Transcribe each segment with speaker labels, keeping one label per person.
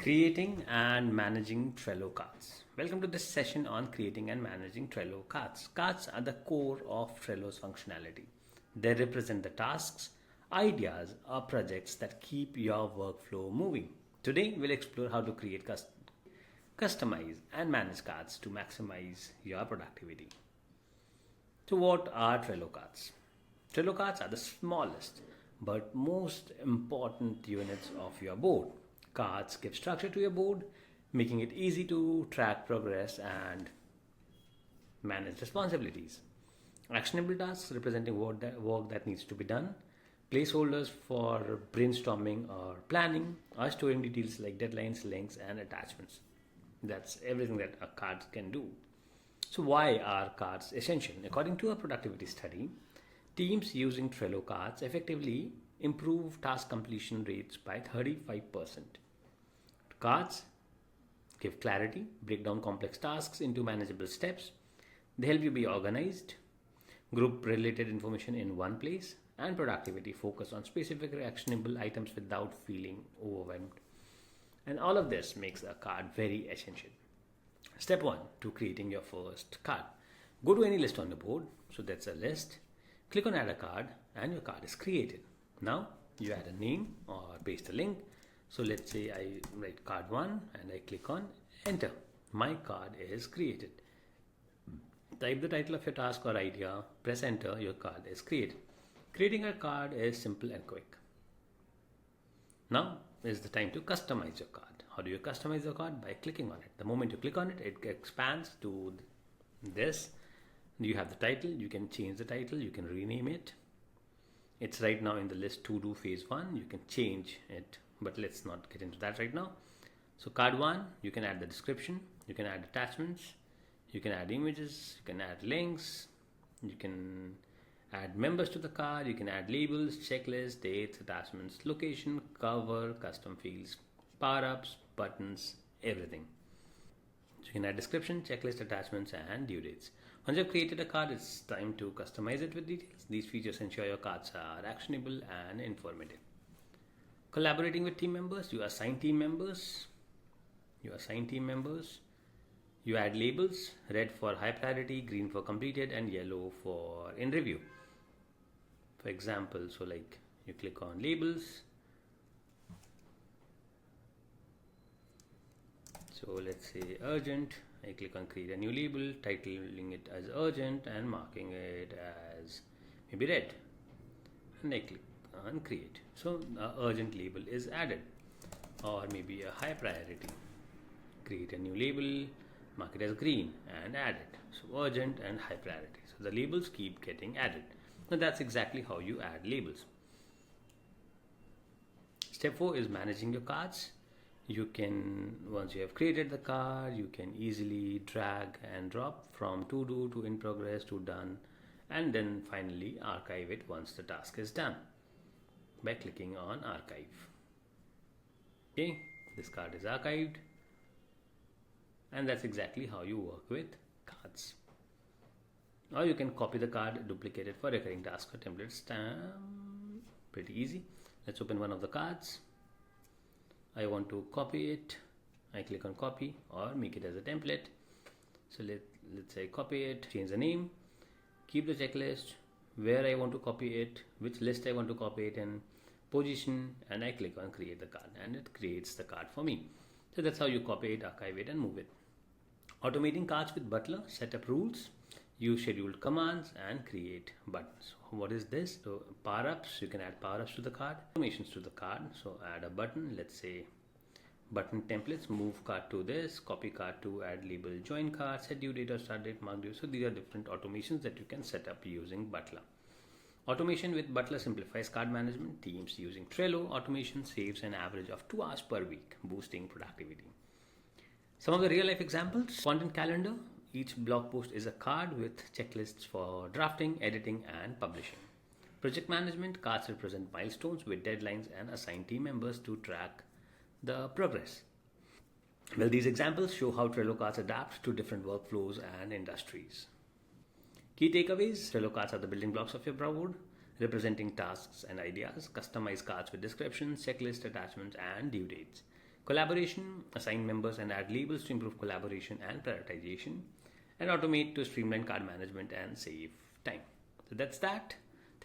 Speaker 1: Creating and managing Trello cards. Welcome to this session on creating and managing Trello cards. Cards are the core of Trello's functionality. They represent the tasks, ideas, or projects that keep your workflow moving. Today, we'll explore how to create, customize, and manage cards to maximize your productivity. So, what are Trello cards? Trello cards are the smallest but most important units of your board. Cards give structure to your board, making it easy to track progress and manage responsibilities. Actionable tasks representing work that needs to be done, placeholders for brainstorming or planning, or storing details like deadlines, links, and attachments. That's everything that a card can do. So, why are cards essential? According to a productivity study, teams using Trello cards effectively improve task completion rates by 35%. Cards give clarity, break down complex tasks into manageable steps. They help you be organized, group related information in one place, and productivity focus on specific actionable items without feeling overwhelmed. And all of this makes a card very essential. Step 1 to creating your first card. Go to any list on the board. So that's a list. Click on add a card and your card is created. Now you add a name or paste a link. So let's say I write card 1 and I click on enter. My card is created. Type the title of your task or idea, press enter, your card is created. Creating a card is simple and quick. Now is the time to customize your card. How do you customize your card? By clicking on it. The moment you click on it, it expands to this. You have the title, you can change the title, you can rename it. It's right now in the list to do phase 1. You can change it, but let's not get into that right now. So card 1, you can add the description, you can add attachments, you can add images, you can add links, you can add members to the card, you can add labels, checklists, dates, attachments, location, cover, custom fields, power-ups, buttons, everything. So you can add description, checklist, attachments, and due dates. Once you've created a card, it's time to customize it with details. These features ensure your cards are actionable and informative. Collaborating with team members, you assign team members. You add labels, red for high priority, green for completed, and yellow for in review. For example, so like you click on labels. So let's say urgent. I click on create a new label, titling it as urgent and marking it as maybe red. And I click on create. So urgent label is added, or maybe a high priority. Create a new label, mark it as green and add it. So urgent and high priority. So the labels keep getting added. Now that's exactly how you add labels. Step 4 is managing your cards. You can, once you have created the card, you can easily drag and drop from to do to in progress to done, and then finally archive it once the task is done by clicking on archive. Okay, this card is archived, and that's exactly how you work with cards. Or you can copy the card, duplicate it for recurring tasks or templates. Pretty easy. Let's open one of the cards. I want to copy it. I click on copy or make it as a template. So let's say copy it, change the name, keep the checklist, where I want to copy it, which list I want to copy it in, position, and I click on create the card and it creates the card for me. So that's how you copy it, archive it, and move it. Automating cards with Butler, set up rules, use scheduled commands, and create buttons. What is this? So power-ups, you can add power-ups to the card, automations to the card. So add a button, let's say button templates, move card to this, copy card to add label, join card, set due date or start date, mark due. So these are different automations that you can set up using Butler. Automation with Butler simplifies card management. Teams using Trello automation saves an average of 2 hours per week, boosting productivity. Some of the real life examples: content calendar. Each blog post is a card with checklists for drafting, editing, and publishing. Project management, cards represent milestones with deadlines and assign team members to track the progress. Well, these examples show how Trello cards adapt to different workflows and industries. Key takeaways: Trello cards are the building blocks of your board, representing tasks and ideas. Customize cards with descriptions, checklists, attachments, and due dates. Collaboration, assign members and add labels to improve collaboration and prioritization. And automate to streamline card management and save time. So that's that.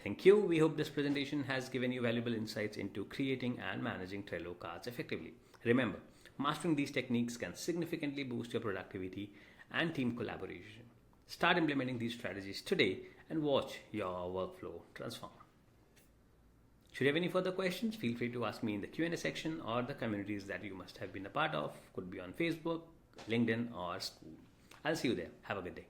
Speaker 1: Thank you. We hope this presentation has given you valuable insights into creating and managing Trello cards effectively. Remember, mastering these techniques can significantly boost your productivity and team collaboration. Start implementing these strategies today and watch your workflow transform. Should you have any further questions, feel free to ask me in the Q&A section or the communities that you must have been a part of. Could be on Facebook, LinkedIn, or school. I'll see you there. Have a good day.